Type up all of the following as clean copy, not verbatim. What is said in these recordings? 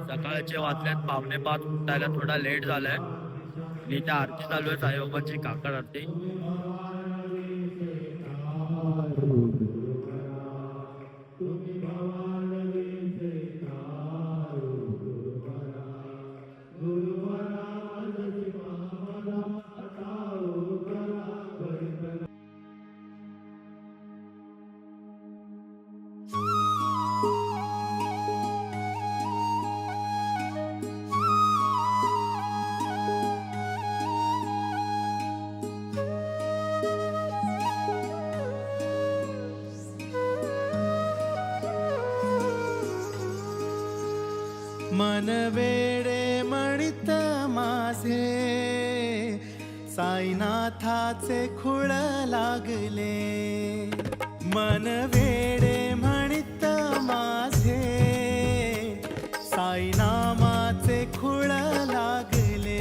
सकाळचे वाजल्यात 4:45 उठायला थोडा लेट झालाय. मी त्या आरती चालू आहे साईबाबांची काकड आरती. मन वेडे म्हणित माझे साईनाथाचे खुळ लागले. मन वेडे म्हणित माझे साईनामाचे खुळ लागले.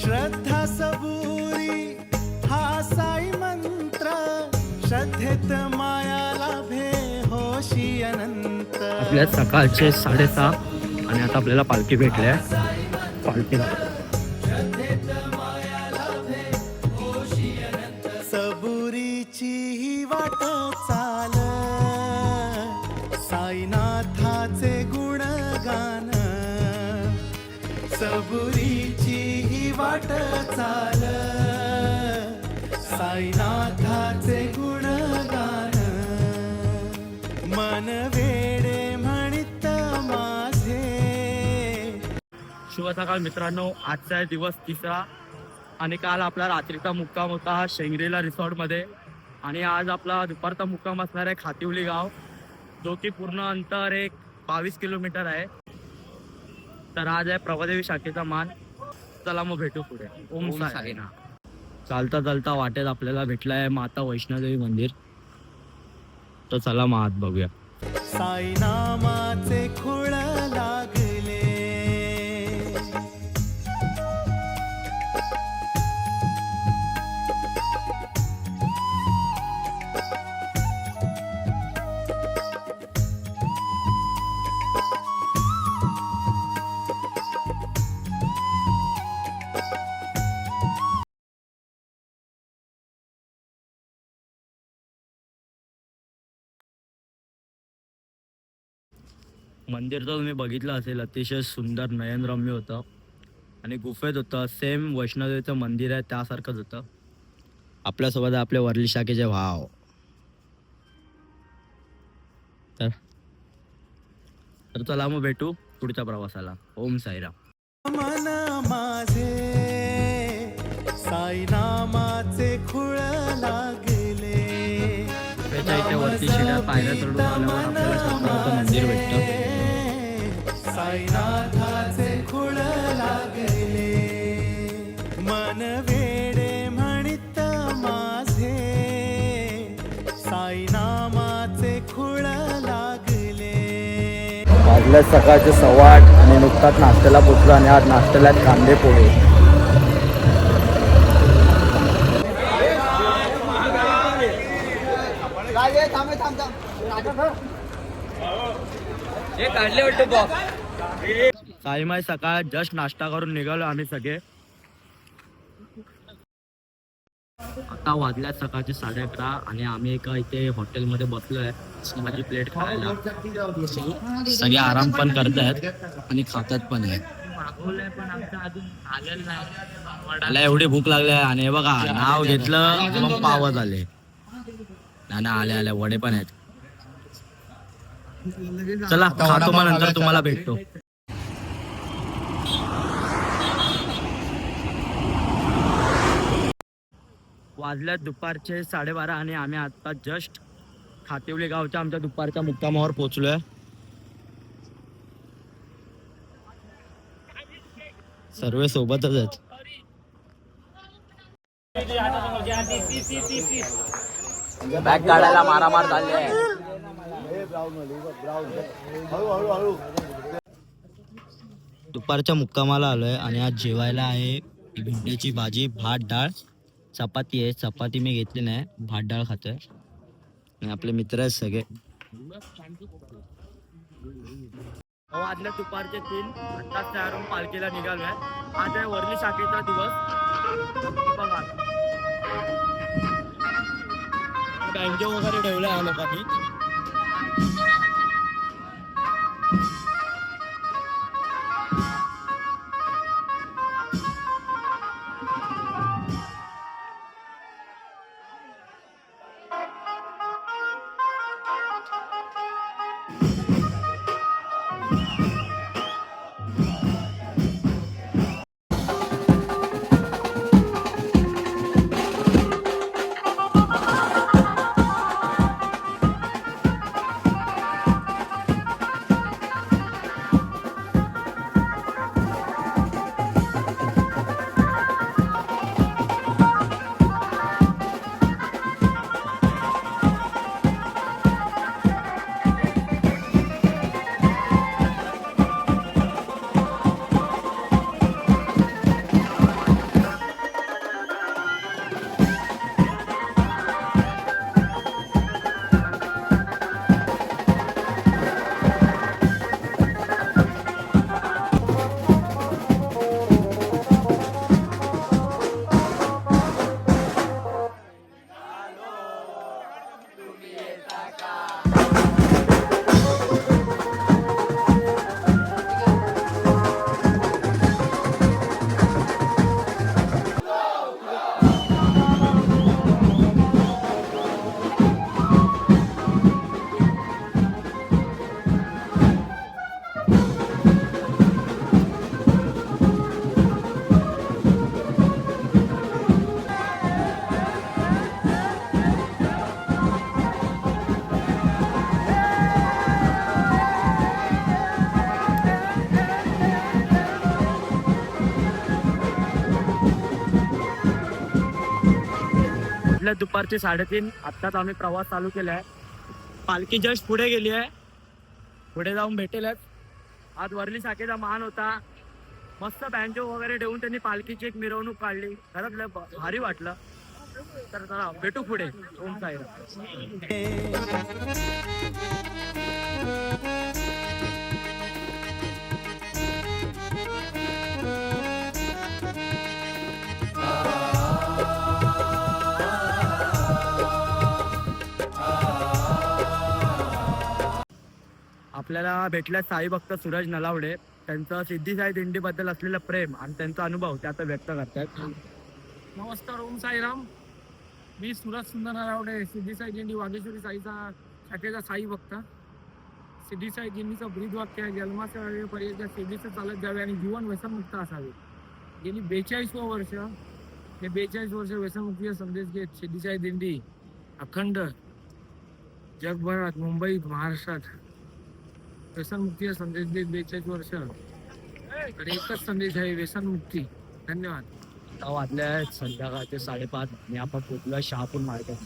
श्रद्धा सबुरी हा साई मंत्र, श्रद्धेत माया लाभे होशी अनंत. आपल्या सकाळचे 6:30 आणि आता आपल्याला पालखी भेटली आहे. पालखी सबुरीची ही वाट चाल, साईनाथाचे गुणगान. सबुरीची ही वाट चाल, साईनाथाचे गुणगान. मन वेडे म्हणित माझे. शुभ सकाळ मित्रांनो. आजचा दिवस 3रा आणि काल आपला रात्रीचा मुक्काम होता हा शेंगरीला रिसॉर्टमध्ये. आणि आज आपला दुपारचा मुक्काम असणार आहे खातिवली गाव, जो की पूर्ण अंतर एक 22 किलोमीटर आहे. तर आज आहे प्रभादेवी शाखेचा मान. चला मग भेटू पुढे. ओम साईनाथ. चालता चालता वाटेत आपल्याला भेटलं आहे माता वैष्णोदेवी मंदिर. तर चला मग आत बघूया. साईनामाचे खुळ लागले. मंदिर तर तुम्ही बघितलं असेल, अतिशय सुंदर नयनरम्य होतं आणि गुफेत होतं. सेम वैष्णोदेवीचं मंदिर आहे त्यासारखंच होतं. आपल्यासोबत आपले वरली शाखेचे भाव. तर चला मग भेटू पुढच्या प्रवासाला. ओम साईराम. मन माझे साईनामाचे खुळ लागले. त्याच्या इथे वरती शिड्या पायऱ्या चढून आल्यावर आपल्याला शंकराचं मंदिर भेटतं. साईनाथाचे खुळ लागले. मन वेडे म्हणित माझे साईनामाचे खुळ लागले. वाजल्या सकाळचे 8:15 आणि नुकताच नाश्त्याला पोचलो आणि आज नाश्त्याला कांदे पोहे. साईमाई सकाळ जस्ट नाश्ता करून निघालो आम्ही सगळे. आता वाजल्यात सकाळचे 11:30 आणि आम्ही एका इथे हॉटेलमध्ये बसलोय माझी प्लेट खायला. सगळे आराम पण करतायत आणि खातात पण आहेत. मला एवढी भूक लागली आहे आणि हे बघा नाव घेतलं मग पावत आले. ना आले वडे पण आहेत. चला खातो मग नंतर तुम्हाला भेटतो. वाजल्यात दुपारचे 12:30 आणि आम्ही आता जस्ट खातिवली गावच्या आमच्या दुपारच्या मुक्कामावर पोहोचलोय. सर्व सोबतच आहेत. बॅग काढायला मारामार झाली आहे. दुपारच्या मुक्कामाला आलोय आणि आज जेवायला आहे ही भेंड्याची भाजी, भात डाळ, चपाती आहे. चपाती मी घेतली नाही, भात डाळ खातोय. आणि आपले मित्र आहेत सगळे. वाजल्या दुपारचे 3 आत्ताच तयारून पालखीला निघालोय. आज आहे वरली शाखेचा दिवस. बघा बँजो वगैरे ठेवलाय या लोकांनी. आपल्या दुपारचे 3:30 आत्ताच आम्ही प्रवास चालू केलाय. पालखी जस्ट पुढे गेली आहे. पुढे जाऊन भेटेलच. आज वरली शाखेचा मान होता. मस्त बँजो वगैरे ठेवून त्यांनी पालखीची एक मिरवणूक काढली. खरंच लय भारी वाटलं. तर चला भेटू पुढे. ओम साईराम. आपल्याला भेटल्या साई भक्त सूरज नलावडे. त्यांचं सिद्धी साई दिंडीबद्दल असलेलं प्रेम आणि त्यांचा अनुभव ते आता व्यक्त करतात. नमस्कार, ओम साईराम. मी सूरज सुंदर नलावडे, सिद्धी साई दिंडी वागेश्वरी साईचा शाखेचा साई भक्त. सिद्धी साई दिंडीचं ब्रीद वाक्य आहे, जन्माच्या वेळेपर्यंत सिद्धीचं चालत जावे आणि जीवन व्यसनमुक्त असावे. गेली 42 वर्ष हे 42 वर्ष व्यसनमुक्तीचा संदेश घेत सिद्धी साई दिंडी अखंड जगभरात, मुंबईत, महाराष्ट्रात व्यसनमुक्तीचा संदेश देत 42 वर्ष. आणि एकच संदेश आहे, व्यसनमुक्ती. धन्यवाद. आता वाजले आहेत संध्याकाळचे 5:30 आणि आपण पोचलो शहापूर मार्केट.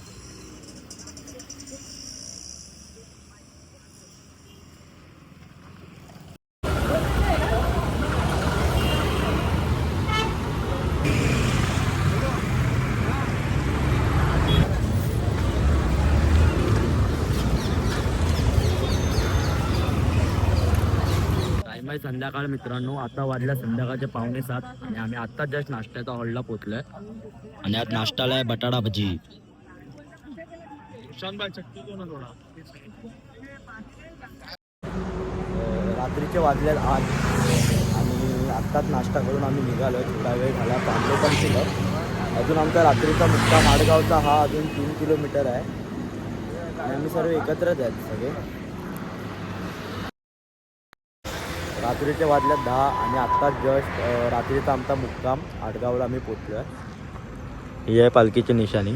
संध्याकाळ मित्रांनो, आता वाजल्या संध्याकाळचे 6:45 आणि आम्ही आता जस्ट नाश्त्याच्या हॉलला पोहोचलोय. आणि आज नाश्ताला आहे बटाटा भजी. रात्रीचे वाजल्यात 8 आणि आत्ताच नाश्ता करून आम्ही निघालो. थोडा वेळ झाला, चांगलं पण केलं. अजून आमचा रात्रीचा मुक्काम आडगावचा हा अजून 3 किलोमीटर आहे आणि आम्ही सर्व एकत्रच आहेत सगळे. रात्रीचे वाजल्यात 10 आणि आत्ताच जस्ट रात्रीचा आमचा मुक्काम आडगावला आम्ही पोचलो आहे. ही आहे पालखीची निशाणी.